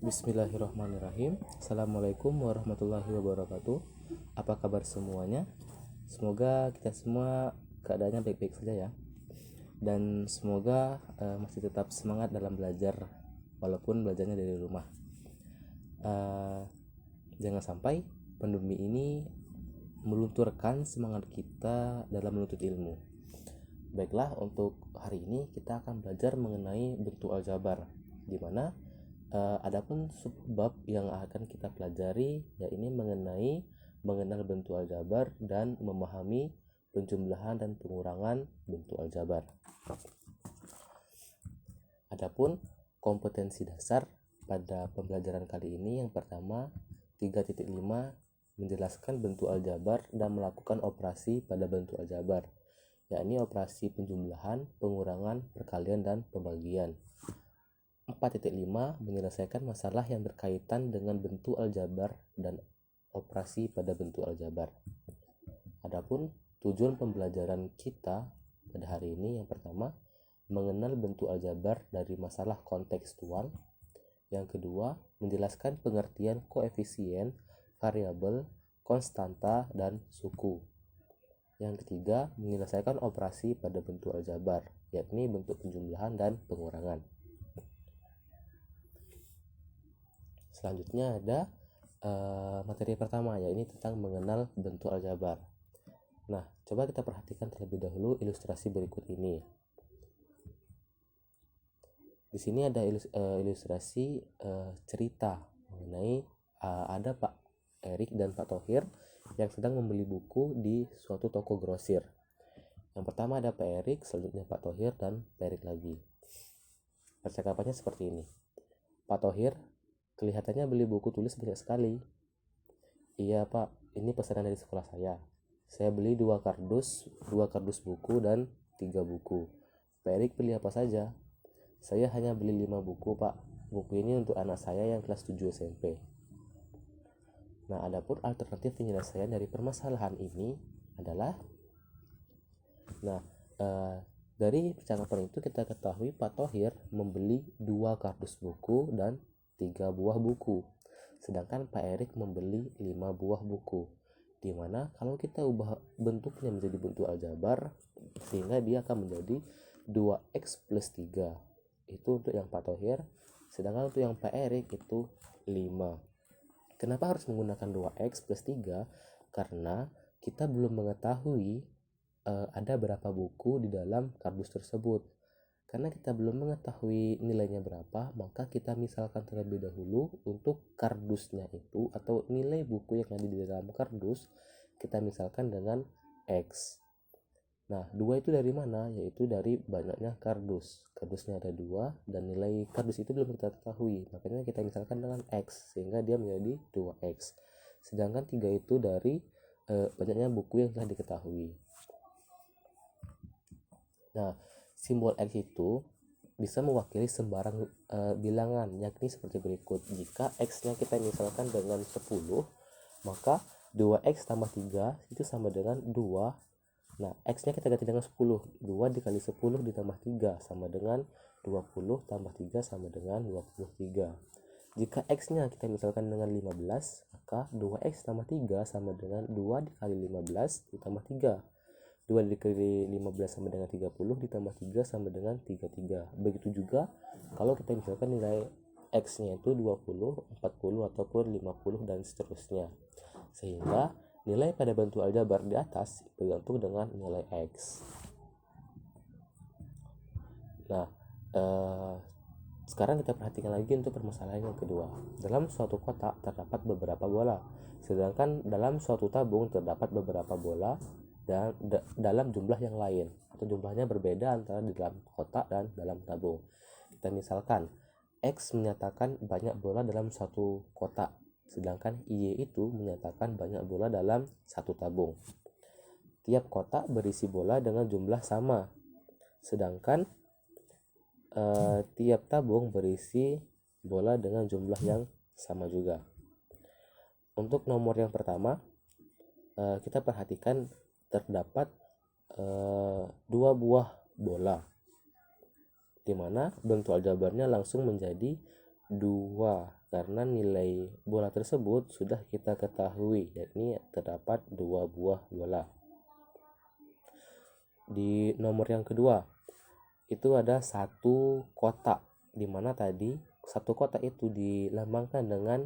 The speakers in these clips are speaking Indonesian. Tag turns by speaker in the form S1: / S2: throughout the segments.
S1: Bismillahirrahmanirrahim. Assalamualaikum warahmatullahi wabarakatuh. Apa kabar semuanya? Semoga kita semua keadaannya baik-baik saja ya. Dan semoga masih tetap semangat dalam belajar walaupun belajarnya dari rumah. Jangan sampai pandemi ini melunturkan semangat kita dalam menuntut ilmu. Baiklah, untuk hari ini kita akan belajar mengenai bentuk aljabar, di mana adapun subbab yang akan kita pelajari yakni mengenal bentuk aljabar dan memahami penjumlahan dan pengurangan bentuk aljabar. Adapun kompetensi dasar pada pembelajaran kali ini yang pertama 3.5 menjelaskan bentuk aljabar dan melakukan operasi pada bentuk aljabar, yakni operasi penjumlahan, pengurangan, perkalian, dan pembagian. 4.5 menyelesaikan masalah yang berkaitan dengan bentuk aljabar dan operasi pada bentuk aljabar. Adapun tujuan pembelajaran kita pada hari ini yang pertama, mengenal bentuk aljabar dari masalah kontekstual. Yang kedua, menjelaskan pengertian koefisien, variabel, konstanta, dan suku. Yang ketiga, menyelesaikan operasi pada bentuk aljabar, yakni bentuk penjumlahan dan pengurangan. Selanjutnya ada materi pertama, yaitu tentang mengenal bentuk aljabar. Nah, coba kita perhatikan terlebih dahulu ilustrasi berikut ini. Di sini ada ilustrasi cerita mengenai ada Pak Erik dan Pak Thohir yang sedang membeli buku di suatu toko grosir. Yang pertama ada Pak Erik, selanjutnya Pak Thohir, dan Pak Erik lagi. Percakapannya seperti ini. Pak Thohir, kelihatannya beli buku tulis banyak sekali. Iya Pak, ini pesanan dari sekolah saya. Saya beli 2 kardus buku dan 3 buku. Pak Erik beli apa saja? Saya hanya beli 5 buku Pak. Buku ini untuk anak saya yang kelas 7 SMP. Nah, adapun alternatif penyelesaian dari permasalahan ini adalah dari percakapan itu kita ketahui Pak Thohir membeli 2 kardus buku dan 3 buah buku, sedangkan Pak Erik membeli 5 buah buku, dimana kalau kita ubah bentuknya menjadi bentuk aljabar sehingga dia akan menjadi 2x plus 3, itu untuk yang Pak Thohir, sedangkan untuk yang Pak Erik itu 5. Kenapa harus menggunakan 2x plus 3? Karena kita belum mengetahui ada berapa buku di dalam kardus tersebut. Karena kita belum mengetahui nilainya berapa, maka kita misalkan terlebih dahulu untuk kardusnya itu atau nilai buku yang ada di dalam kardus, kita misalkan dengan X. Nah, 2 itu dari mana? Yaitu dari banyaknya kardus. Kardusnya ada 2 dan nilai kardus itu belum kita ketahui. Makanya kita misalkan dengan X sehingga dia menjadi 2X. Sedangkan 3 itu dari banyaknya buku yang telah diketahui. Nah, simbol X itu bisa mewakili sembarang bilangan, yakni seperti berikut. Jika X-nya kita misalkan dengan 10, maka 2X tambah 3 itu sama dengan 2. Nah, X-nya kita ganti dengan 10. 2 dikali 10 ditambah 3 sama dengan 20 tambah 3 sama dengan 23. Jika X-nya kita misalkan dengan 15, maka 2X tambah 3 sama dengan 2 dikali 15 ditambah 3. 2 dikali 15 sama dengan 30 ditambah 3 sama dengan 33. Begitu juga kalau kita misalkan nilai X-nya itu 20, 40 ataupun 50 dan seterusnya. Sehingga nilai pada bentuk aljabar di atas bergantung dengan nilai X. Nah, sekarang kita perhatikan lagi untuk permasalahan yang kedua. Dalam suatu kotak terdapat beberapa bola, sedangkan dalam suatu tabung terdapat beberapa bola dan dalam jumlah yang lain atau jumlahnya berbeda antara di dalam kotak dan dalam tabung. Kita misalkan X menyatakan banyak bola dalam satu kotak, sedangkan Y itu menyatakan banyak bola dalam satu tabung. Tiap kotak berisi bola dengan jumlah sama, sedangkan tiap tabung berisi bola dengan jumlah yang sama juga. Untuk nomor yang pertama, kita perhatikan terdapat 2 buah bola, di mana bentuk aljabarnya langsung menjadi 2 karena nilai bola tersebut sudah kita ketahui, yakni terdapat 2 buah bola. Di nomor yang kedua itu ada satu kotak, di mana tadi satu kotak itu dilambangkan dengan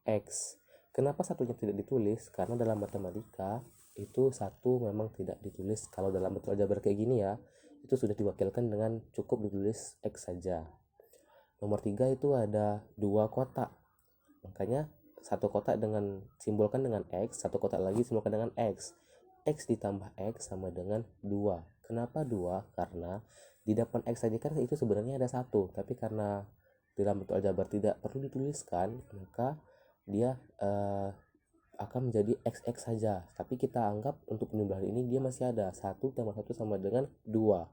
S1: X. Kenapa satunya tidak ditulis? Karena dalam matematika itu satu memang tidak ditulis. Kalau dalam bentuk aljabar kayak gini ya, itu sudah diwakilkan dengan cukup ditulis X saja. Nomor 3 itu ada 2 kotak, makanya satu kotak dengan simbolkan dengan X, satu kotak lagi simbolkan dengan X. X ditambah X sama dengan 2. Kenapa 2? Karena di depan X saja kan itu sebenarnya ada 1, tapi karena dalam bentuk aljabar tidak perlu dituliskan, maka dia akan menjadi XX saja. Tapi kita anggap untuk penjumlahan ini dia masih ada 1 tambah 1 sama dengan 2.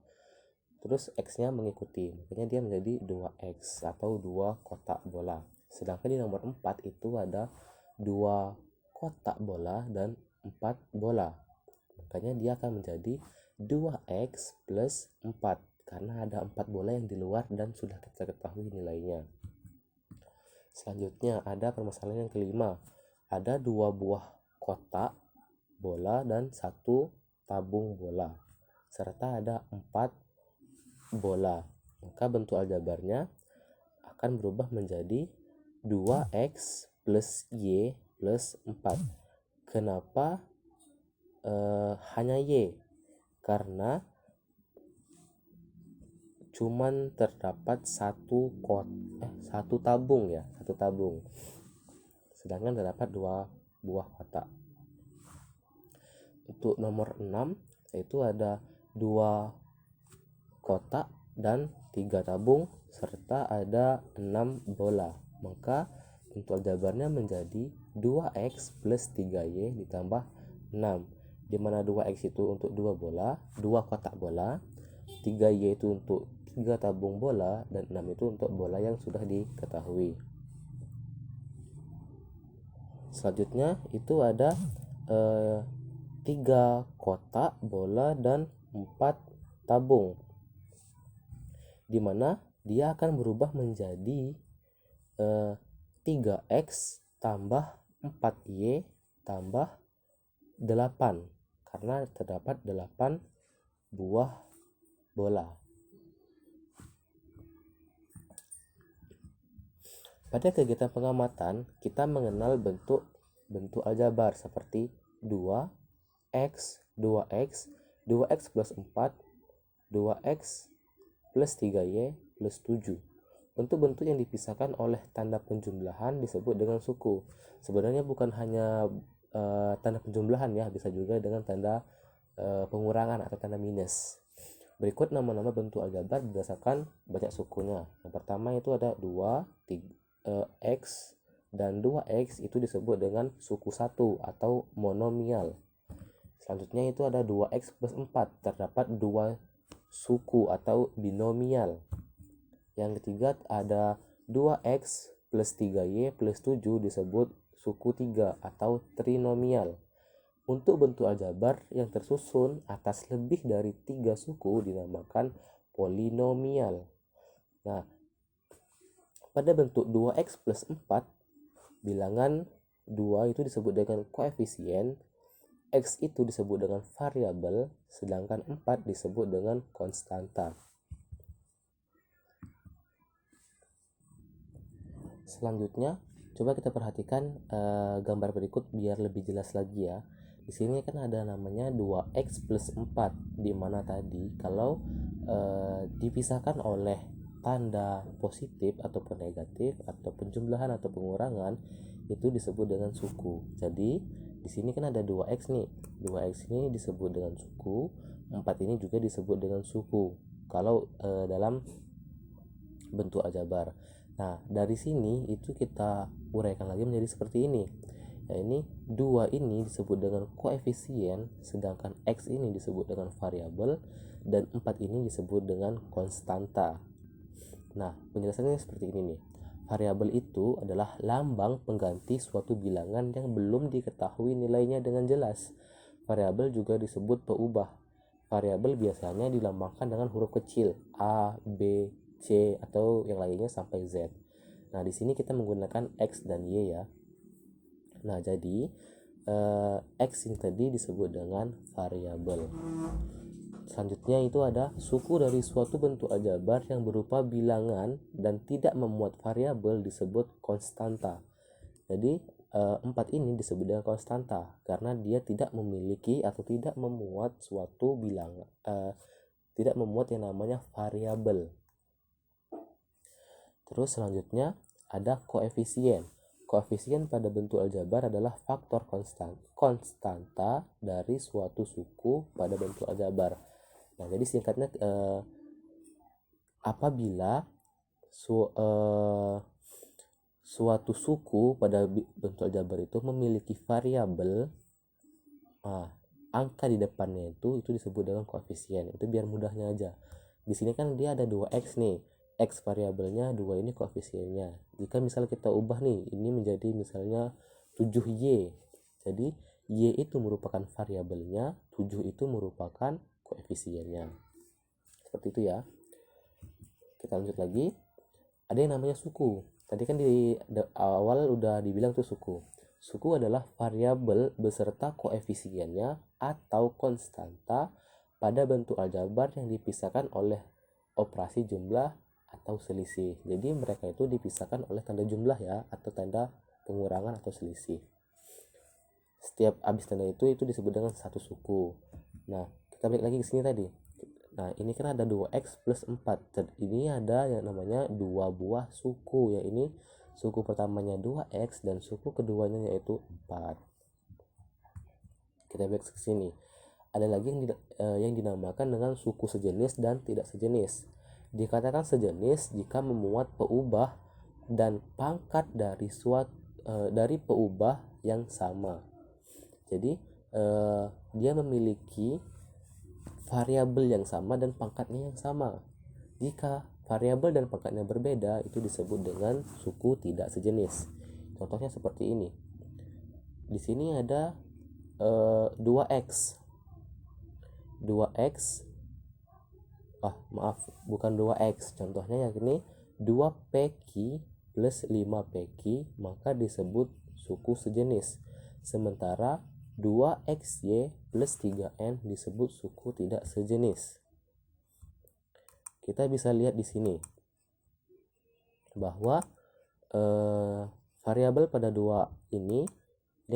S1: Terus X-nya mengikuti, makanya dia menjadi 2X atau 2 kotak bola. Sedangkan di nomor 4 itu ada 2 kotak bola dan 4 bola. Makanya dia akan menjadi 2X plus 4 karena ada 4 bola yang di luar dan sudah kita ketahui nilainya. Selanjutnya ada permasalahan yang kelima. Ada 2 buah kotak bola dan 1 tabung bola, serta ada 4 bola. Maka bentuk aljabarnya akan berubah menjadi 2X plus Y plus 4. Kenapa hanya Y? Karena cuman terdapat satu tabung ya, satu tabung. Sedangkan terdapat 2 buah kotak. Untuk nomor 6 itu ada 2 kotak dan 3 tabung serta ada 6 bola. Maka bentuk aljabarnya menjadi 2X plus 3Y ditambah 6, di mana 2X itu untuk 2 bola, 2 kotak bola, 3Y itu untuk 3 tabung bola, dan 6 itu untuk bola yang sudah diketahui. Selanjutnya itu ada 3 kotak bola dan 4 tabung, di mana dia akan berubah menjadi 3X tambah 4Y tambah 8 karena terdapat 8 buah bola. Pada kegiatan pengamatan, kita mengenal bentuk aljabar seperti 2X, 2X, 2X plus 4, 2X plus 3Y plus 7. Bentuk-bentuk yang dipisahkan oleh tanda penjumlahan disebut dengan suku. Sebenarnya bukan hanya tanda penjumlahan ya, bisa juga dengan tanda pengurangan atau tanda minus. Berikut nama-nama bentuk aljabar berdasarkan banyak sukunya. Yang pertama itu ada 2, 3X, dan 2X itu disebut dengan suku 1 atau monomial. Selanjutnya itu ada 2X plus 4, terdapat 2 suku atau binomial. Yang ketiga ada 2X plus 3Y plus 7 disebut suku 3 atau trinomial. Untuk bentuk aljabar yang tersusun atas lebih dari 3 suku dinamakan polinomial. Nah, pada bentuk 2X plus 4, bilangan 2 itu disebut dengan koefisien, X itu disebut dengan variabel, sedangkan 4 disebut dengan konstanta. Selanjutnya, coba kita perhatikan gambar berikut biar lebih jelas lagi ya. Di sini kan ada namanya 2X plus 4, di mana tadi kalau dipisahkan oleh tanda positif ataupun negatif atau penjumlahan atau pengurangan itu disebut dengan suku. Jadi di sini kan ada 2X nih. 2X ini disebut dengan suku, 4 ini juga disebut dengan suku kalau dalam bentuk aljabar. Nah, dari sini itu kita uraikan lagi menjadi seperti ini. Nah, ini 2 ini disebut dengan koefisien, sedangkan X ini disebut dengan variabel, dan 4 ini disebut dengan konstanta. Nah, penjelasannya seperti ini nih. Variabel itu adalah lambang pengganti suatu bilangan yang belum diketahui nilainya dengan jelas. Variabel juga disebut peubah. Variabel biasanya dilambangkan dengan huruf kecil A, B, C, atau yang lainnya sampai Z. Nah, di sini kita menggunakan X dan Y ya. Nah, jadi X ini tadi disebut dengan variabel. Selanjutnya itu ada suku dari suatu bentuk aljabar yang berupa bilangan dan tidak memuat variabel disebut konstanta. Jadi 4 ini disebut dengan konstanta karena dia tidak memiliki atau tidak memuat suatu bilangan, tidak memuat yang namanya variabel. Terus selanjutnya ada koefisien. Koefisien pada bentuk aljabar adalah faktor konstanta dari suatu suku pada bentuk aljabar. Nah, jadi singkatnya apabila suatu suku pada bentuk aljabar itu memiliki variabel, angka di depannya itu disebut dengan koefisien. Itu biar mudahnya aja. Di sini kan dia ada 2x nih. X variabelnya, 2 ini koefisiennya. Jika misal kita ubah nih, ini menjadi misalnya 7y. Jadi y itu merupakan variabelnya, 7 itu merupakan koefisiennya. Seperti itu ya. Kita lanjut lagi. Ada yang namanya suku. Tadi kan di awal udah dibilang tuh suku. Suku adalah variabel beserta koefisiennya atau konstanta pada bentuk aljabar yang dipisahkan oleh operasi jumlah atau selisih. Jadi mereka itu dipisahkan oleh tanda jumlah ya, atau tanda pengurangan atau selisih. Setiap habis tanda itu disebut dengan satu suku. Nah, kita balik lagi ke sini tadi. Nah, ini kan ada 2x plus 4. Dan ini ada yang namanya 2 buah suku, ya ini suku pertamanya 2x dan suku keduanya yaitu 4. Kita balik ke sini. Ada lagi yang dinamakan dengan suku sejenis dan tidak sejenis. Dikatakan sejenis jika memuat peubah dan pangkat dari peubah yang sama. Jadi dia memiliki variabel yang sama dan pangkatnya yang sama. Jika variabel dan pangkatnya berbeda, itu disebut dengan suku tidak sejenis. Contohnya seperti ini. Di sini ada 2x. 2x bukan 2x. Contohnya yang ini 2pq plus 5pq, maka disebut suku sejenis. Sementara 2xy plus 3n disebut suku tidak sejenis. Kita bisa lihat di sini bahwa variabel pada 2 ini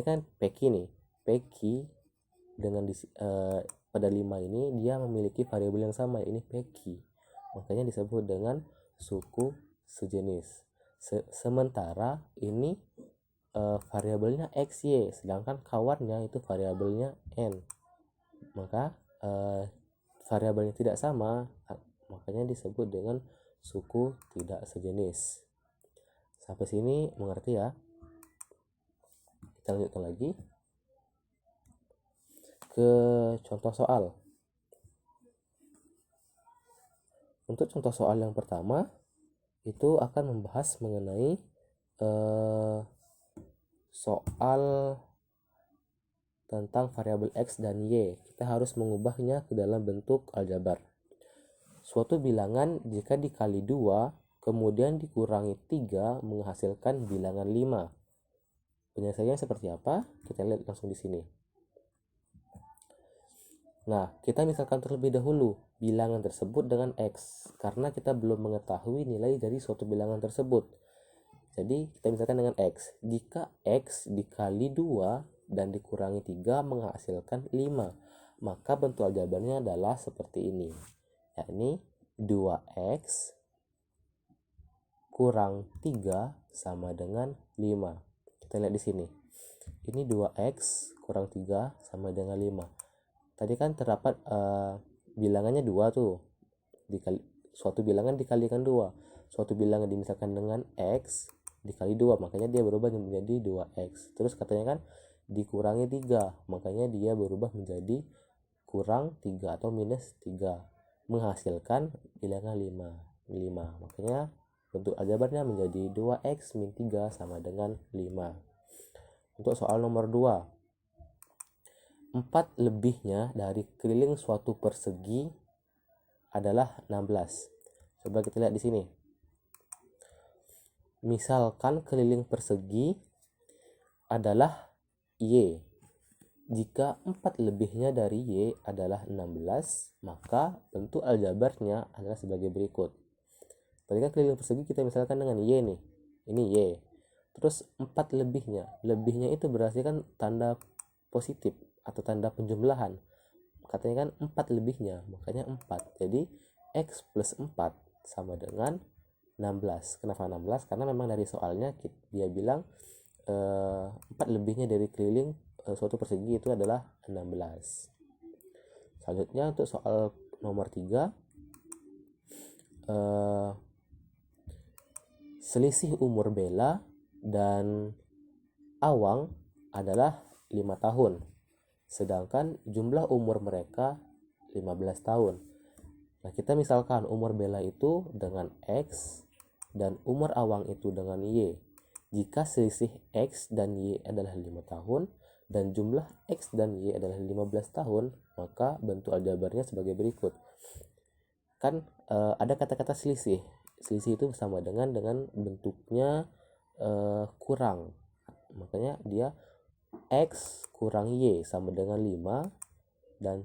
S1: kan pq nih. Pq dengan pada 5 ini dia memiliki variabel yang sama, ini pq. Makanya disebut dengan suku sejenis. Sementara ini variabelnya xy, sedangkan kawannya itu variabelnya n. Maka variabelnya tidak sama, makanya disebut dengan suku tidak sejenis. Sampai sini mengerti ya? Kita lanjutkan lagi ke contoh soal. Untuk contoh soal yang pertama itu akan membahas mengenai soal tentang variabel x dan y. Kita harus mengubahnya ke dalam bentuk aljabar. Suatu bilangan jika dikali 2 kemudian dikurangi 3 menghasilkan bilangan 5. Penyelesaiannya seperti apa? Kita lihat langsung di sini. Nah, kita misalkan terlebih dahulu bilangan tersebut dengan x, karena kita belum mengetahui nilai dari suatu bilangan tersebut. Jadi, kita misalkan dengan x. Jika x dikali 2 dan dikurangi 3 menghasilkan 5, maka bentuk aljabarnya adalah seperti ini. Yakni 2x kurang 3 sama dengan 5. Kita lihat di sini. Ini 2x kurang 3 sama dengan 5. Tadi kan terdapat bilangannya 2 tuh. Suatu bilangan dikalikan 2. Suatu bilangan dimisalkan dengan x dikali 2, makanya dia berubah menjadi 2x. Terus katanya kan dikurangi 3, makanya dia berubah menjadi kurang 3 atau minus 3. Menghasilkan bilangan 5. Makanya bentuk aljabarnya menjadi 2x min 3 sama dengan 5. Untuk soal nomor 2. 4 lebihnya dari keliling suatu persegi adalah 16. Coba kita lihat di sini. Misalkan keliling persegi adalah Y. Jika 4 lebihnya dari Y adalah 16, maka bentuk aljabarnya adalah sebagai berikut. Tadi kan keliling persegi kita misalkan dengan Y nih. Ini Y. Terus 4 lebihnya. Lebihnya itu berarti kan tanda positif atau tanda penjumlahan. Katanya kan 4 lebihnya, makanya 4. Jadi X plus 4 sama dengan 16. Kenapa 16? Karena memang dari soalnya dia bilang 4 lebihnya dari keliling suatu persegi itu adalah 16. Selanjutnya untuk soal nomor 3, selisih umur Bella dan Awang adalah 5 tahun, sedangkan jumlah umur mereka 15 tahun. Nah, kita misalkan umur Bella itu dengan X dan umur Awang itu dengan Y. Jika selisih X dan Y adalah 5 tahun dan jumlah X dan Y adalah 15 tahun, maka bentuk aljabarnya sebagai berikut. Kan ada kata-kata selisih. Selisih itu sama dengan bentuknya kurang. Makanya dia X kurang Y sama dengan 5, dan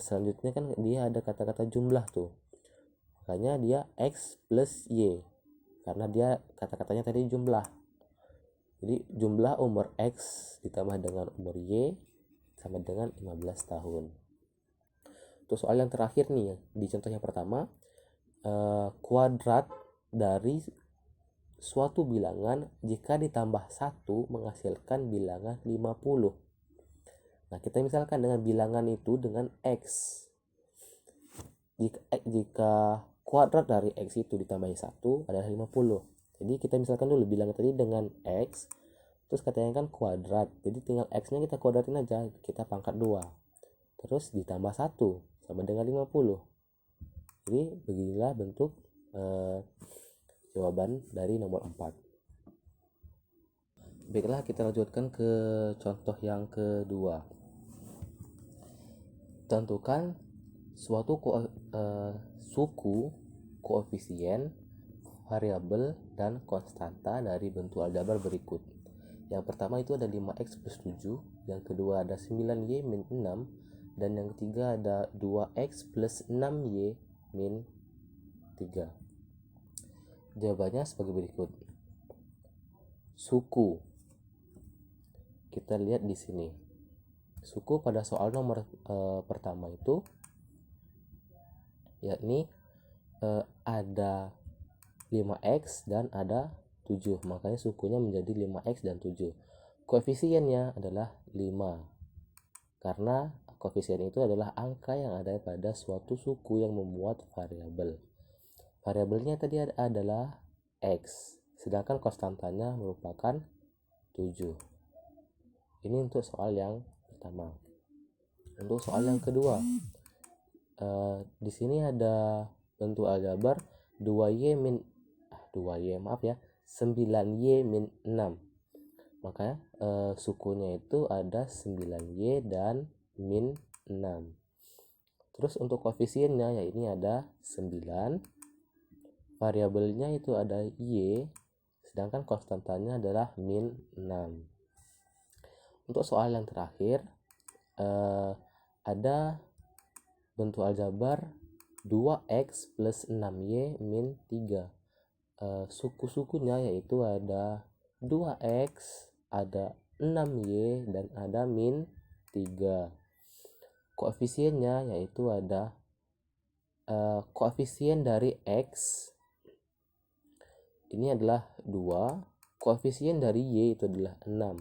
S1: selanjutnya kan dia ada kata-kata jumlah tuh. Makanya dia X plus Y. Karena dia kata-katanya tadi jumlah. Jadi jumlah umur X ditambah dengan umur Y sama dengan 15 tahun. Untuk soal yang terakhir nih, di contoh yang pertama, kuadrat dari suatu bilangan jika ditambah 1 menghasilkan bilangan 50. Nah, kita misalkan dengan bilangan itu dengan X. Jika kuadrat dari X itu ditambahi 1 adalah 50. Jadi kita misalkan dulu bilangan tadi dengan X, terus katanya kan kuadrat, jadi tinggal X nya kita kuadratin aja, kita pangkat 2, terus ditambah 1 sama dengan 50. Jadi beginilah bentuk jawaban dari nomor 4. Baiklah, kita lanjutkan ke contoh yang kedua. Tentukan suatu suku, koefisien, variabel, dan konstanta dari bentuk aljabar berikut. Yang pertama itu ada 5x plus 7, yang kedua ada 9y min 6, dan yang ketiga ada 2x plus 6y min 3. Jawabannya sebagai berikut. Suku. Kita lihat di sini. Suku pada soal nomor pertama itu yakni ada 5x dan ada 7, makanya sukunya menjadi 5x dan 7. Koefisiennya adalah 5, karena koefisien itu adalah angka yang ada pada suatu suku yang memuat variabel. Variabelnya tadi adalah x, sedangkan konstantanya merupakan 7. Ini untuk soal yang pertama. Untuk soal yang kedua, di sini ada bentuk aljabar 9y min 6. Makanya sukunya itu ada 9y dan min 6. Terus untuk koefisiennya ya ini ada 9, variabelnya itu ada y, sedangkan konstantanya adalah min 6. Untuk soal yang terakhir, ada bentuk aljabar 2x plus 6y min 3. Suku-sukunya yaitu ada 2x, ada 6y, dan ada min 3. Koefisiennya yaitu ada koefisien dari x ini adalah 2, koefisien dari y itu adalah 6.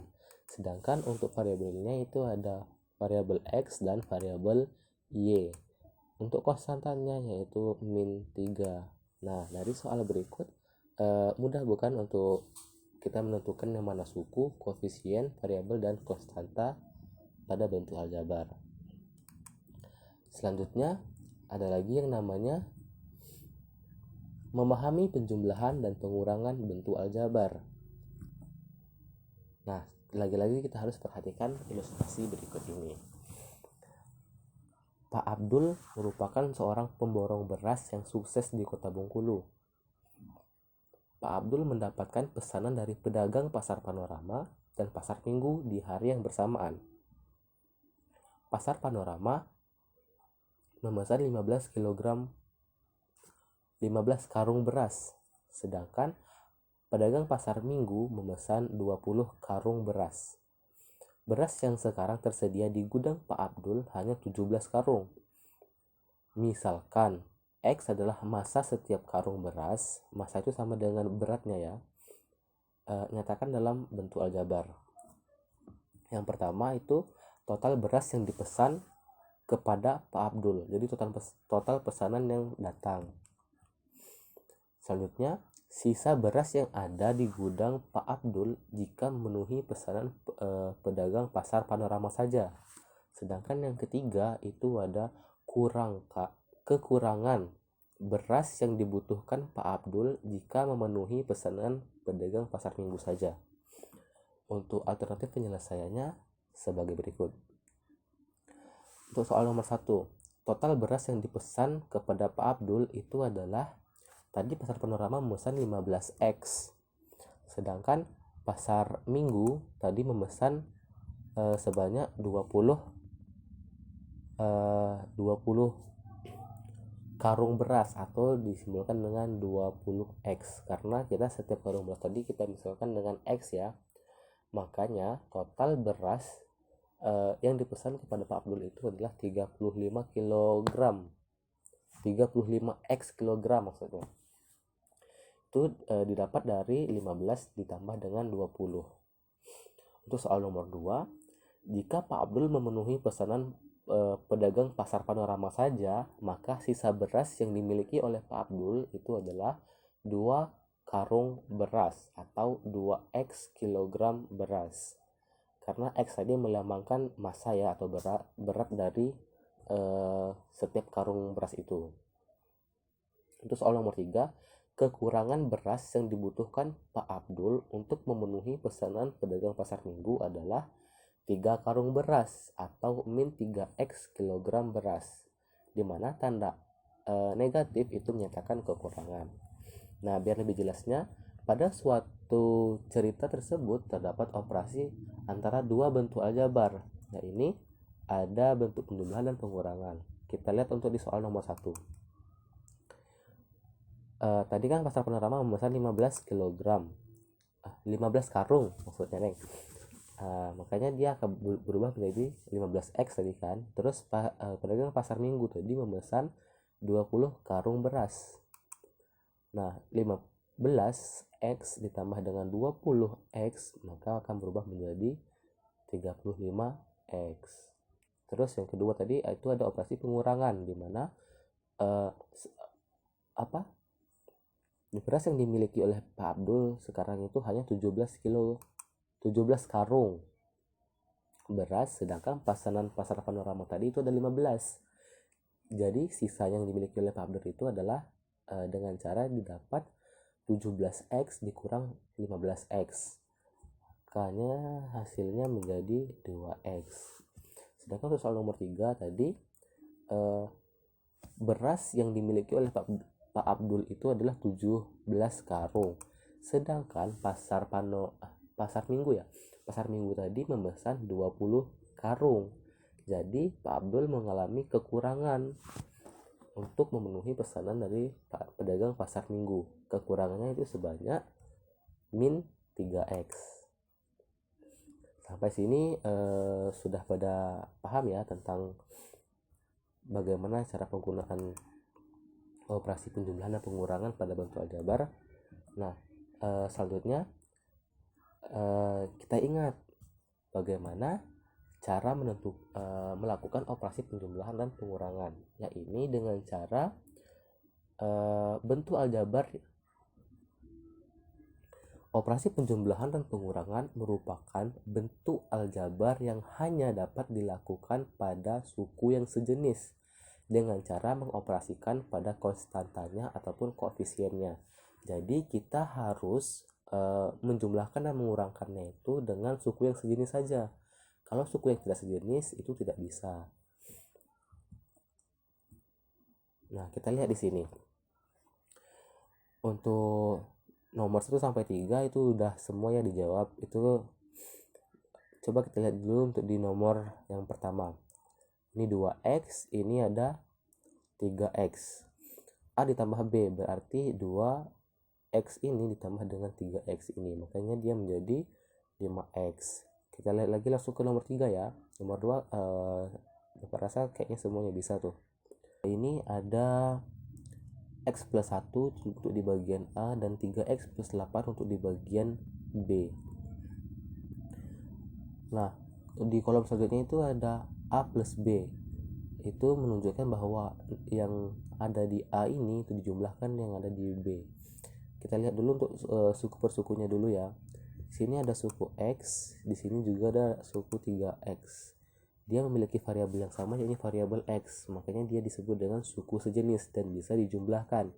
S1: Sedangkan untuk variabelnya itu ada variabel x dan variabel y. Untuk konstantanya yaitu min 3. Nah, dari soal berikut mudah bukan untuk kita menentukan yang mana suku, koefisien, variabel, dan konstanta pada bentuk aljabar. Selanjutnya ada lagi yang namanya memahami penjumlahan dan pengurangan bentuk aljabar. Nah, lagi-lagi kita harus perhatikan ilustrasi berikut ini. Pak Abdul merupakan seorang pemborong beras yang sukses di kota Bengkulu. Pak Abdul mendapatkan pesanan dari pedagang pasar Panorama dan pasar Minggu di hari yang bersamaan. Pasar Panorama memesan 15 karung beras, sedangkan pedagang pasar Minggu memesan 20 karung beras. Beras yang sekarang tersedia di gudang Pak Abdul hanya 17 karung. Misalkan X adalah massa setiap karung beras, massa itu sama dengan beratnya ya. Nyatakan dalam bentuk aljabar. Yang pertama itu total beras yang dipesan kepada Pak Abdul. Jadi total pesanan yang datang. Selanjutnya, sisa beras yang ada di gudang Pak Abdul jika memenuhi pesanan pedagang pasar Panorama saja. Sedangkan yang ketiga itu ada kekurangan beras yang dibutuhkan Pak Abdul jika memenuhi pesanan pedagang pasar Minggu saja. Untuk alternatif penyelesaiannya sebagai berikut. Untuk soal nomor 1, total beras yang dipesan kepada Pak Abdul itu adalah, tadi pasar Panorama memesan 15X, sedangkan pasar Minggu tadi memesan sebanyak 20 karung beras, atau disimbolkan dengan 20X, karena kita setiap karung beras tadi kita misalkan dengan X ya. Makanya total beras yang dipesan kepada Pak Abdul itu adalah 35 kg, 35X kilogram maksudnya. Itu didapat dari 15 ditambah dengan 20. Untuk soal nomor 2, jika Pak Abdul memenuhi pesanan pedagang pasar Panorama saja, maka sisa beras yang dimiliki oleh Pak Abdul itu adalah 2 karung beras atau 2X kilogram beras. Karena X tadi melambangkan massa ya, atau berat dari setiap karung beras itu. Untuk soal nomor 3, kekurangan beras yang dibutuhkan Pak Abdul untuk memenuhi pesanan pedagang pasar Minggu adalah 3 karung beras atau min 3X kilogram beras, di mana tanda negatif itu menyatakan kekurangan. Nah, biar lebih jelasnya, pada suatu cerita tersebut terdapat operasi antara dua bentuk aljabar. Nah, ini ada bentuk penjumlahan dan pengurangan. Kita lihat untuk di soal nomor 1. Tadi kan pasar Panorama memesan 15 kg, 15 karung maksudnya, Neng. Makanya dia akan berubah menjadi 15X tadi kan. Terus pedagang pasar Minggu tadi memesan 20 karung beras. Nah, 15X ditambah dengan 20X maka akan berubah menjadi 35X. Terus yang kedua tadi itu ada operasi pengurangan, di mana beras yang dimiliki oleh Pak Abdul sekarang itu hanya 17 karung beras, sedangkan pesanan pasar Panorama tadi itu ada 15. Jadi sisa yang dimiliki oleh Pak Abdul itu adalah dengan cara didapat 17X dikurang 15X, makanya hasilnya menjadi 2X. Sedangkan soal nomor 3 tadi, beras yang dimiliki oleh Pak Abdul itu adalah 17 karung, sedangkan pasar Minggu tadi memesan 20 karung. Jadi Pak Abdul mengalami kekurangan untuk memenuhi pesanan dari pedagang pasar Minggu. Kekurangannya itu sebanyak min 3X. Sampai sini sudah pada paham ya tentang bagaimana cara penggunaan operasi penjumlahan dan pengurangan pada bentuk aljabar. Nah, selanjutnya kita ingat bagaimana cara melakukan operasi penjumlahan dan pengurangan, yaitu dengan cara bentuk aljabar. Operasi penjumlahan dan pengurangan merupakan bentuk aljabar yang hanya dapat dilakukan pada suku yang sejenis dengan cara mengoperasikan pada konstantanya ataupun koefisiennya. Jadi kita harus menjumlahkan dan mengurangkannya itu dengan suku yang sejenis saja. Kalau suku yang tidak sejenis itu tidak bisa. Nah, kita lihat di sini. Untuk nomor 1 sampai 3 itu udah semua ya dijawab. Itu coba kita lihat dulu untuk di nomor yang pertama. Ini 2x, ini ada 3x. A ditambah B berarti 2x ini ditambah dengan 3x ini, makanya dia menjadi 5x. Kita lihat lagi langsung ke nomor 3 ya. Nomor 2 Bapak rasa kayaknya semuanya bisa tuh. Ini ada x plus 1 untuk di bagian A dan 3x plus 8 untuk di bagian B. Nah, di kolom selanjutnya itu ada A plus B. Itu menunjukkan bahwa yang ada di A ini itu dijumlahkan yang ada di B. Kita lihat dulu untuk suku per sukunya dulu ya. Di sini ada suku X, di sini juga ada suku 3X. Dia memiliki variabel yang sama, yaitu variabel X, makanya dia disebut dengan suku sejenis dan bisa dijumlahkan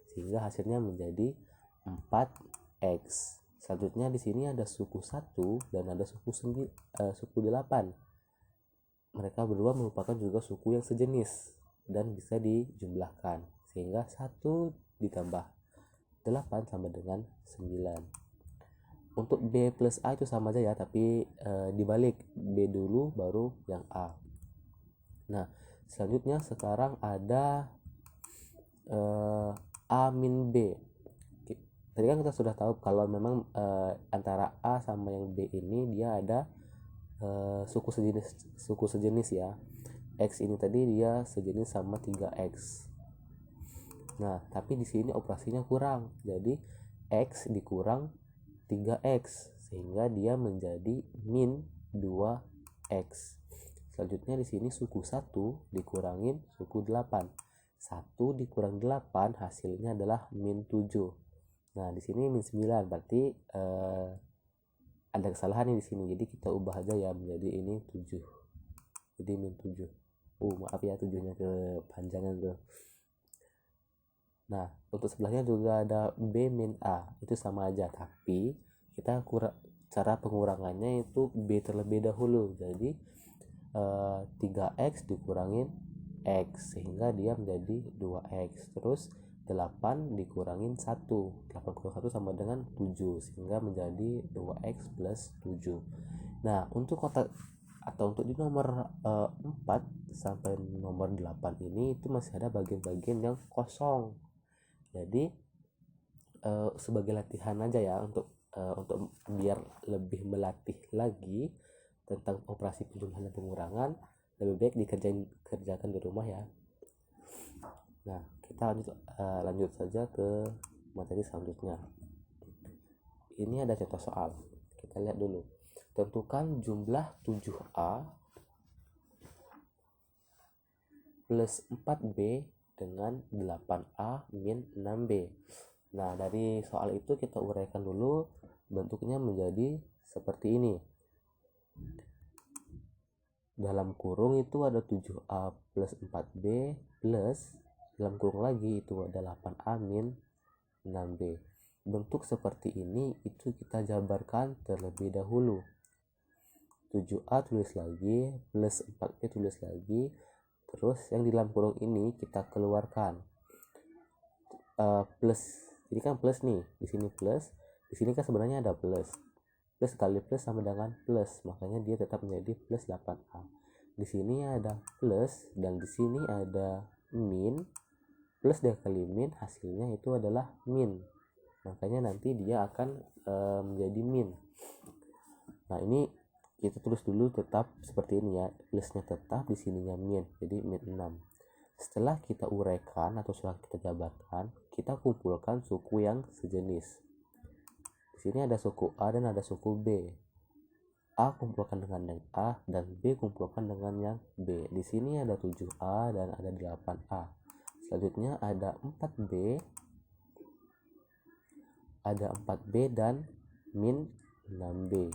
S1: sehingga hasilnya menjadi 4X. Selanjutnya di sini ada suku 1 dan ada suku 8. Mereka berdua merupakan juga suku yang sejenis dan bisa dijumlahkan sehingga 1 ditambah 8 sama dengan 9. Untuk B plus A itu sama aja ya, tapi dibalik, B dulu baru yang A. Nah, selanjutnya sekarang ada A min B. Tadi kan kita sudah tahu kalau memang antara A sama yang B ini dia ada suku sejenis ya. X ini tadi dia sejenis sama 3X. Nah, tapi di sini operasinya kurang. Jadi X dikurang 3x sehingga dia menjadi min 2x. Selanjutnya di sini suku 1 dikurangin suku 8. 1 dikurang 8 hasilnya adalah min 7. Nah, di sini min 9 berarti ada kesalahan nih di sini. Jadi kita ubah aja ya menjadi ini 7. Jadi min 7. Maaf ya 7-nya kepanjangan tuh. Nah, untuk sebelahnya juga ada B min A. Itu sama aja, tapi kita cara pengurangannya itu B terlebih dahulu. Jadi 3x dikurangin x sehingga dia menjadi 2x. Terus 8 dikurangin 1. 8 kurang 1 sama dengan 7 sehingga menjadi 2x plus 7. Nah, untuk kotak atau untuk di nomor 4 sampai nomor 8 ini itu masih ada bagian-bagian yang kosong. Jadi sebagai latihan aja ya untuk biar lebih melatih lagi tentang operasi penjumlahan dan pengurangan, lebih baik dikerjakan di rumah ya. Nah, kita lanjut saja ke materi selanjutnya. Ini ada contoh soal, kita lihat dulu. Tentukan jumlah 7A plus 4B dengan 8A min 6B. Nah, dari soal itu kita uraikan dulu, bentuknya menjadi seperti ini. Dalam kurung itu ada 7A plus 4B plus dalam kurung lagi itu ada 8A min 6B. Bentuk seperti ini itu kita jabarkan terlebih dahulu. 7A tulis lagi plus 4B tulis lagi, terus yang di dalam kurung ini kita keluarkan. Plus, jadi kan plus nih, di sini plus, di sini kan sebenarnya ada plus kali plus sama dengan plus, makanya dia tetap menjadi plus 8A. Di sini ada plus dan di sini ada min, plus dikali min hasilnya itu adalah min, makanya nanti dia akan menjadi min. Nah, ini kita tulis dulu tetap seperti ini ya, plusnya tetap, di sininya min, jadi min 6. Setelah kita uraikan atau setelah kita jabarkan, kita kumpulkan suku yang sejenis. Di sini ada suku A dan ada suku B. A kumpulkan dengan yang A dan B kumpulkan dengan yang B. Di sini ada 7A dan ada 8A. Selanjutnya ada 4B. Ada 4B dan min 6B.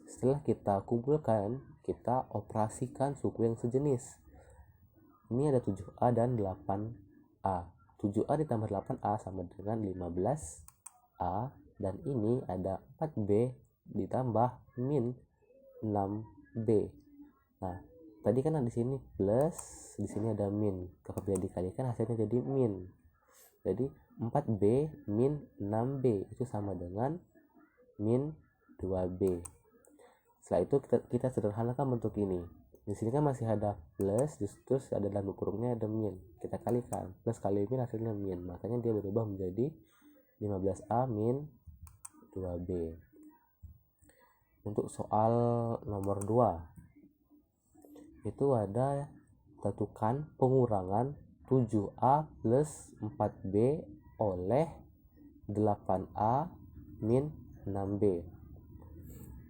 S1: Setelah kita kumpulkan, kita operasikan suku yang sejenis. Ini ada 7A dan 8A. 7A ditambah 8A sama dengan 15A. Dan ini ada 4B ditambah min 6B. Nah, tadi kan di sini plus, di sini ada min. Apabila dikalikan hasilnya jadi min. Jadi 4B min 6B itu sama dengan min 2B. Setelah itu kita sederhanakan bentuk ini. Di sini kan masih ada plus, terus ada dalam kurungnya ada min. Kita kalikan, plus kali min hasilnya min. Makanya dia berubah menjadi 15A min 2B. Untuk soal nomor 2, itu ada tentukan pengurangan 7A plus 4B oleh 8A min 6B.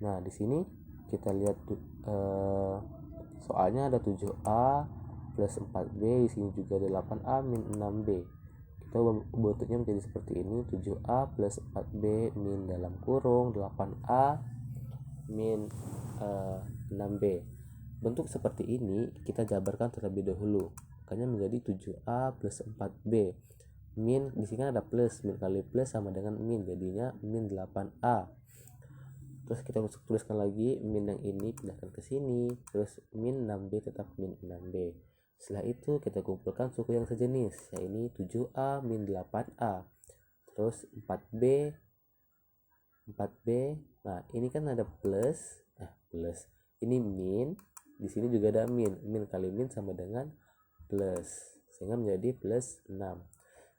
S1: Nah, di sini kita lihat soalnya ada 7A plus 4B, di sini juga ada 8A min 6B. Kita bentuknya menjadi seperti ini, 7A plus 4B min dalam kurung 8A min 6B. Bentuk seperti ini kita jabarkan terlebih dahulu. Makanya menjadi 7A plus 4B. Min di sini ada plus, min kali plus sama dengan min, jadinya min 8A. Terus kita tuliskan lagi min yang ini pindahkan ke sini, terus min 6B tetap min 6B. Setelah itu kita kumpulkan suku yang sejenis, yaitu 7A min 8A. Terus 4B. Nah, ini kan ada plus. Ini min, di sini juga ada min. Min kali min sama dengan plus, sehingga menjadi plus 6.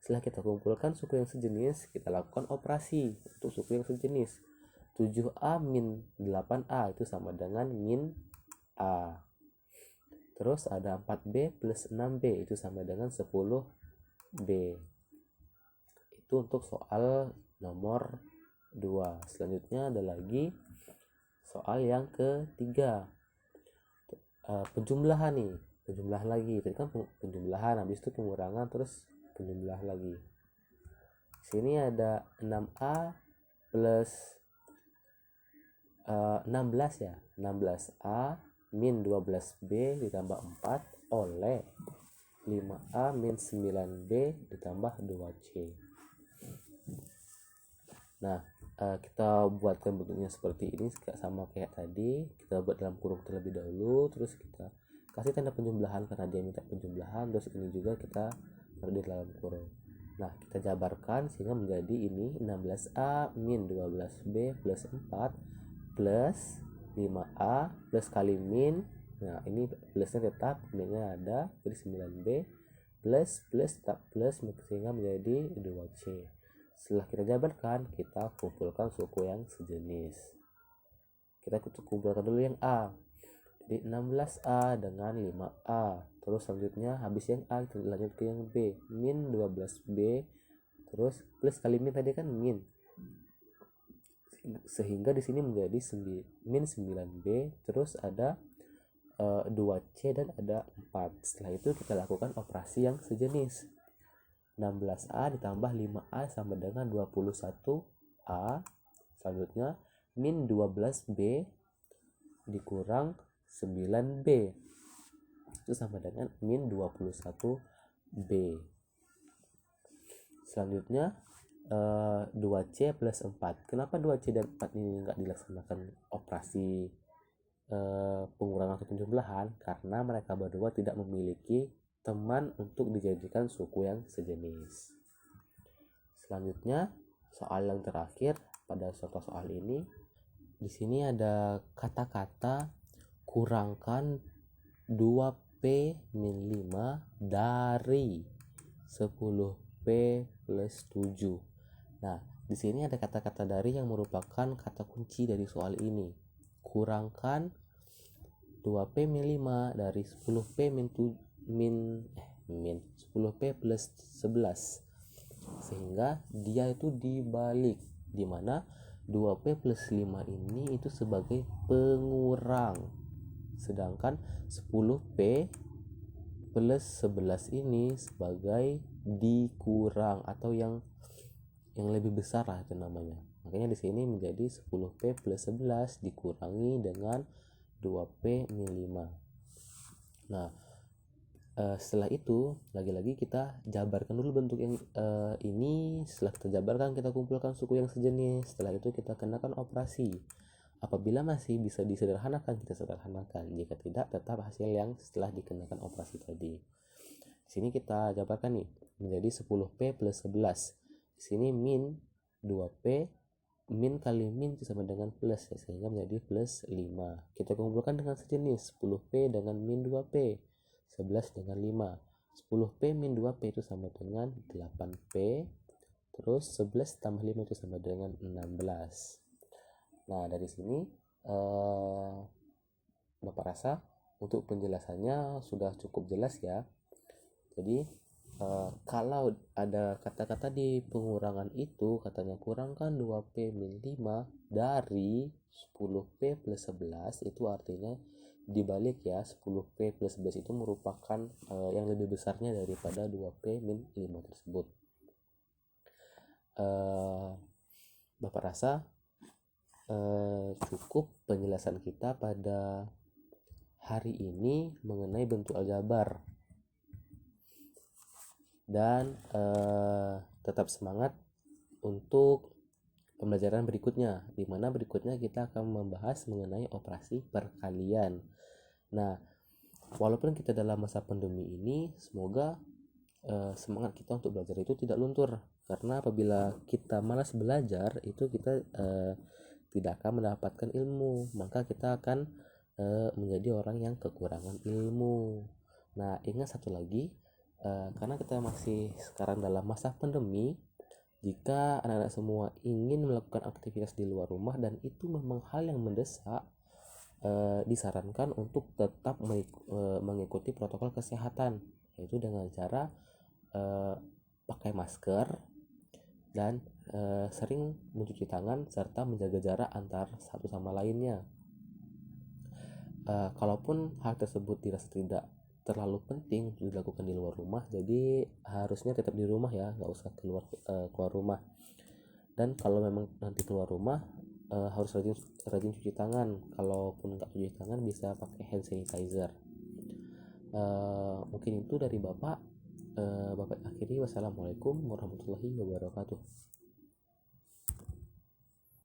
S1: Setelah kita kumpulkan suku yang sejenis, kita lakukan operasi untuk suku yang sejenis. 7A min 8A itu sama dengan min A. Terus ada 4B plus 6B itu sama dengan 10B. Itu untuk soal nomor 2. Selanjutnya ada lagi soal yang ketiga. Penjumlahan nih. Penjumlah lagi. Tadi kan penjumlahan, habis itu pengurangan, terus penjumlah lagi. Sini ada 6A plus 16 ya. 16A min 12B ditambah 4 oleh 5A min 9B ditambah 2C. Nah, kita buatkan bentuknya seperti ini, sama kayak tadi. Kita buat dalam kurung terlebih dahulu, terus kita kasih tanda penjumlahan karena dia minta penjumlahan, terus ini juga kita taruh di dalam kurung. Nah, kita jabarkan sehingga menjadi ini 16A min 12B plus 4 plus 5A plus kali min. Nah, ini plusnya tetap, minnya ada, jadi 9B plus tetap plus sehingga menjadi 2C. Setelah kita jabarkan, kita kumpulkan suku yang sejenis. Kita kumpulkan dulu yang A. Jadi 16A dengan 5A. Terus selanjutnya habis yang A kita lanjut ke yang B. Min 12B terus plus kali min tadi kan min. Sehingga di sini menjadi min 9B, terus ada 2C dan ada 4. Setelah itu kita lakukan operasi yang sejenis. 16A ditambah 5A sama dengan 21A. Selanjutnya min 12B dikurang 9B itu sama dengan min 21B. Selanjutnya 2C plus 4. Kenapa 2C dan 4 ini enggak dilaksanakan operasi pengurangan atau penjumlahan? Karena mereka berdua tidak memiliki teman untuk dijadikan suku yang sejenis. Selanjutnya soal yang terakhir pada soal ini, di sini ada kata-kata kurangkan 2P min 5 dari 10P plus 7. Nah, di sini ada kata-kata dari yang merupakan kata kunci dari soal ini. Kurangkan 2P min 5 dari 10P min 10P plus 11. Sehingga dia itu dibalik, di mana 2P plus 5 ini itu sebagai pengurang. Sedangkan 10P plus 11 ini sebagai dikurang atau yang lebih besar lah itu namanya. Makanya di sini menjadi 10P plus 11 dikurangi dengan 2P min 5. Nah, setelah itu lagi-lagi kita jabarkan dulu bentuk yang ini. Setelah kita jabarkan, kita kumpulkan suku yang sejenis. Setelah itu kita kenakan operasi. Apabila masih bisa disederhanakan, kita sederhanakan. Jika tidak, tetap hasil yang setelah dikenakan operasi tadi. Di Sini kita jabarkan nih menjadi 10P plus 11. Di sini min 2P, min kali min itu sama dengan plus ya, sehingga menjadi plus 5. Kita kumpulkan dengan sejenis, 10P dengan min 2P, 11 dengan 5. 10P min 2P itu sama dengan 8P, terus 11 tambah 5 itu sama dengan 16. Nah, dari sini Bapak rasa untuk penjelasannya sudah cukup jelas ya. Jadi kalau ada kata-kata di pengurangan itu katanya kurangkan 2P min 5 dari 10P plus 11, itu artinya dibalik ya, 10P plus 11 itu merupakan yang lebih besarnya daripada 2P min 5 tersebut. Bapak rasa cukup penjelasan kita pada hari ini mengenai bentuk aljabar. Dan tetap semangat untuk pembelajaran berikutnya, di mana berikutnya kita akan membahas mengenai operasi perkalian. Nah, walaupun kita dalam masa pandemi ini, semoga semangat kita untuk belajar itu tidak luntur, karena apabila kita malas belajar itu kita tidak akan mendapatkan ilmu, maka kita akan menjadi orang yang kekurangan ilmu. Nah, ingat satu lagi, karena kita masih sekarang dalam masa pandemi, jika anak-anak semua ingin melakukan aktivitas di luar rumah dan itu memang hal yang mendesak, disarankan untuk tetap mengikuti protokol kesehatan, yaitu dengan cara pakai masker dan sering mencuci tangan serta menjaga jarak antar satu sama lainnya. Kalaupun hal tersebut dirasa tidak terlalu penting untuk dilakukan di luar rumah, jadi harusnya tetap di rumah ya, nggak usah keluar rumah. Dan kalau memang nanti keluar rumah, harus rajin cuci tangan. Kalaupun nggak cuci tangan, bisa pakai hand sanitizer. Mungkin itu dari Bapak. Bapak akhiri, wassalamualaikum warahmatullahi wabarakatuh.